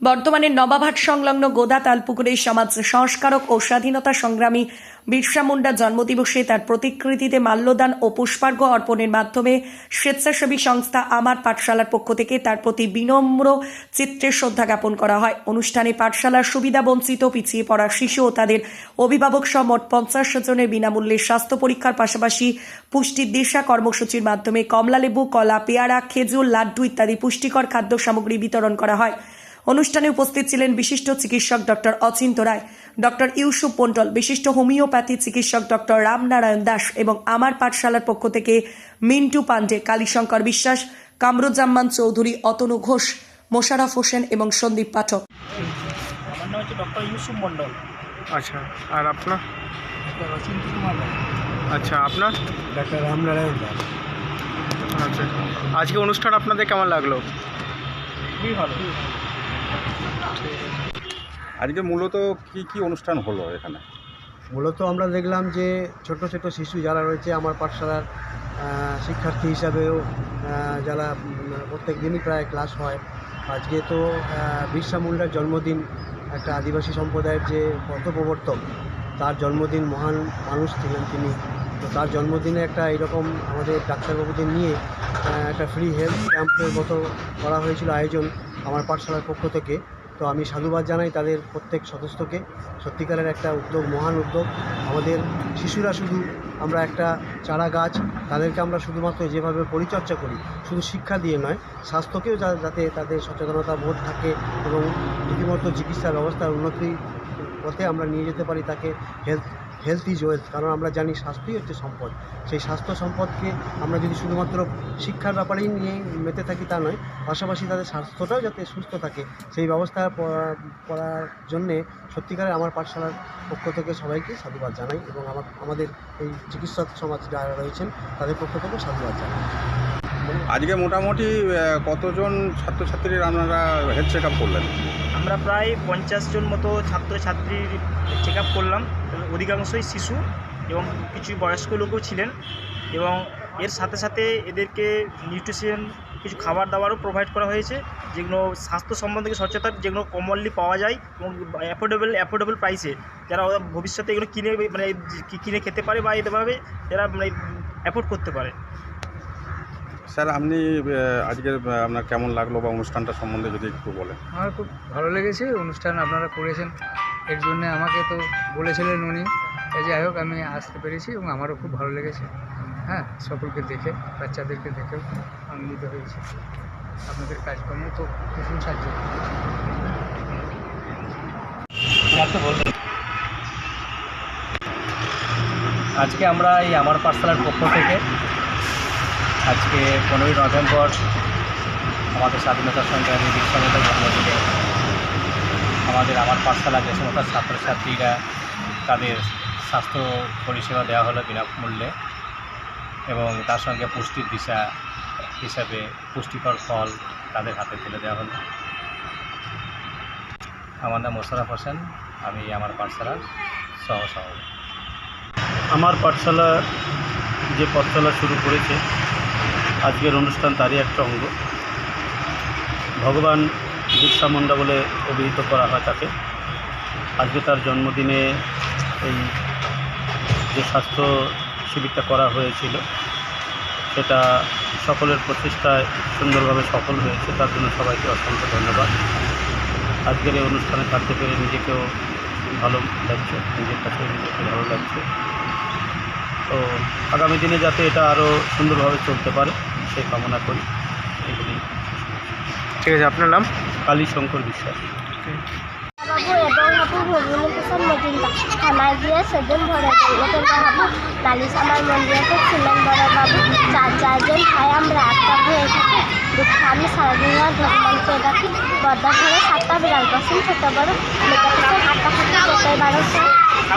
বর্তমানে নবাবহাট সংলগ্ন গোদা তালপুকুরে সমাজ সংস্কারক ও স্বাধীনতা সংগ্রামী বিরসা মুন্ডা জন্মদিবসে তার প্রতিকৃতিতে মাল্যদান ও পুষ্পার্ঘ্য অর্পণের মাধ্যমে স্বেচ্ছাসেবী সংস্থা আমার পাঠশালার পক্ষ থেকে তার প্রতি বিনম্র চিত্রে শ্রদ্ধা জ্ঞাপন করা হয়। অনুষ্ঠানে পাঠশালার সুবিধাবঞ্চিত পিছিয়ে পড়া শিশু ও তাদের অভিভাবক সহ মোট 50 জনের বিনামূল্যে স্বাস্থ্য পরীক্ষার পাশাপাশি পুষ্টি দিশা কর্মসূচির মাধ্যমে কমলালেবু, কলা, পেয়ারা, খেজুর, লাড্ডু ইত্যাদি পুষ্টিকর খাদ্য সামগ্রী বিতরণ করা হয়। অনুষ্ঠানে উপস্থিত ছিলেন বিশিষ্ট চিকিৎসক ডক্টর অচিন্ত রায়, ডক্টর ইউসুফ মন্ডল, বিশিষ্ট হোমিওপ্যাথি চিকিৎসক ডক্টর রামনারায়ণ দাস এবং আমার পাঠশালার পক্ষ থেকে মিন্টু পান্ডে, কালীশঙ্কর বিশ্বাস, কামরুজ্জামান চৌধুরী, অতনু ঘোষ, মোশাররফ হোসেন এবং সন্দীপ পাঠক। আমার নাম হচ্ছে ডক্টর ইউসুফ মন্ডল। আচ্ছা, আর আপনার? ডক্টর অচিন্ত কুমার রায়। আচ্ছা, আপনার? ডক্টর রামনারায়ণ দাস। আচ্ছা, আজকে অনুষ্ঠান আপনাদের কেমন লাগলো? খুবই ভালো। আজকে মূলত কি অনুষ্ঠান হলো এখানে? মূলত আমরা দেখলাম যে ছোট ছোট শিশু যারা রয়েছে আমার পাঠশালার শিক্ষার্থী হিসাবেও যারা প্রত্যেক দিনই প্রায় ক্লাস হয়, আজকে তো বিরসা মুন্ডার জন্মদিন, একটা আদিবাসী সম্প্রদায়ের যে পথপ্রবর্তক, তার জন্মদিন, মহান মানুষ ছিলেন তিনি। তো তার জন্মদিনে একটা এরকম আমাদের ডাক্তারবাবুদের নিয়ে একটা ফ্রি হেলথ ক্যাম্পের মতো করা হয়েছিল আয়োজন আমার পাঠশালার পক্ষ থেকে। তো আমি সাধুবাদ জানাই তাদের প্রত্যেক সদস্যকে। সত্যিকারের একটা উদ্যোগ, মহান উদ্যোগ। আমাদের শিশুরা শুধু আমরা একটা চারা গাছ, তাদেরকে আমরা শুধুমাত্র যেভাবে পরিচর্যা করি, শুধু শিক্ষা দিয়ে নয়, স্বাস্থ্যকেও যাতে তাদের সচেতনতা বোধ থাকে এবং রীতিমতো চিকিৎসা ব্যবস্থার উন্নতির পথে আমরা নিয়ে যেতে পারি তাকে। হেলথ ইজ ওয়েলথ, কারণ আমরা জানি স্বাস্থ্যই হচ্ছে সম্পদ। সেই স্বাস্থ্য সম্পদকে আমরা যদি শুধুমাত্র শিক্ষার ব্যাপারেই নিয়ে মেতে থাকি তা নয়, পাশাপাশি তাদের স্বাস্থ্যটাও যাতে সুস্থ থাকে সেই ব্যবস্থা করার জন্যে সত্যিকারের আমার পাঠশালার পক্ষ থেকে সবাইকে সাধুবাদ জানাই এবং আমাদের এই চিকিৎসক সমাজ যারা রয়েছেন তাদের পক্ষ থেকে সাধুবাদ জানাই। আজকে মোটামুটি কতজন ছাত্রছাত্রীর আপনারা হেলথ চেক আপ করলেন? আমরা প্রায় 50 জন মতো ছাত্রছাত্রীর চেক আপ করলাম। অধিকাংশই শিশু এবং কিছু বয়স্ক লোকও ছিলেন এবং এর সাথে সাথে এদেরকে নিউট্রিশন কিছু খাবার দাবারও প্রোভাইড করা হয়েছে, যেগুলো স্বাস্থ্য সম্বন্ধে সচেতন, যেগুলো কমনলি পাওয়া যায় এবং অ্যাফোর্ডেবল প্রাইসে, যারা ভবিষ্যতে এগুলো কিনে খেতে পারে বা এভাবে যারা অ্যাফোর্ড করতে পারে। স্যার, আপনি আজকে আপনার কেমন লাগলো বা অনুষ্ঠানটা সম্বন্ধে যদি একটু বলেন? আমার খুব ভালো লেগেছে অনুষ্ঠান আপনারা করেছেন, এর জন্যে আমাকে তো বলেছিলেন উনি, যাই হোক আমি আসতে পেরেছি এবং আমারও খুব ভালো লেগেছে। হ্যাঁ, সকলকে দেখে, বাচ্চাদেরকে দেখেও আনন্দিত হয়েছে। আপনাদের কাজকর্ম তো প্রশংসার যোগ্য। আজকে আমরা এই আমার পাঠশালার পক্ষ থেকে আজকে 15ই নভেম্বর আমাদের স্বাধীনতা সংগ্রামী বিরসা মুন্ডার জন্মদিনে আমাদের আমার পাঠশালার যে সমস্ত ছাত্রছাত্রীরা তাদের স্বাস্থ্য পরিষেবা দেওয়া হলো বিনামূল্যে এবং তার সঙ্গে পুষ্টির দিশা হিসাবে পুষ্টিকর ফল তাদের হাতে তুলে দেওয়া হলো। আমার নাম মোশাররফ হোসেন, আমি আমার পাঠশালার সহসভাপতি। আমার পাঠশালা যে পথচলা শুরু করেছে, আজকের অনুষ্ঠান তারই একটা অঙ্গ। ভগবান বিরসা মুন্ডা বলে অভিহিত করা হয় তাকে। আজকে তার জন্মদিনে এই যে স্বাস্থ্য শিবিরটা করা হয়েছিল সেটা সকলের প্রচেষ্টায় সুন্দরভাবে সফল হয়েছে, তার জন্য সবাইকে অসংখ্য ধন্যবাদ। আজকের এই অনুষ্ঠানে থাকতে পেরে নিজেকেও ভালো লাগছে, নিজের কাছে নিজেকে ভালো লাগছে। তো আগামী দিনে যাতে এটা আরও সুন্দরভাবে চলতে পারে সেই কামনা করি। এগুলি ঠিক আছে, আপনার নাম? কালীশঙ্কর বিশ্বাস। বাবু এবং হাবু ভূমিকেশন মজুমদার থানায় গিয়ে সেদিন ভরে দেয় বাবু নালিশ আমার মন্দিরেতে ছিলেন বড়বাবু। 4জন ভাই আমরা একটা হয়ে থাকি, দুঃখ আমি সারাদিন ভগবানকে ডাকি। বদ্ধ ঘরে 7টা বিড়াল বসেন, ছোটো বড় মেয়েটা 8টা 7টা 12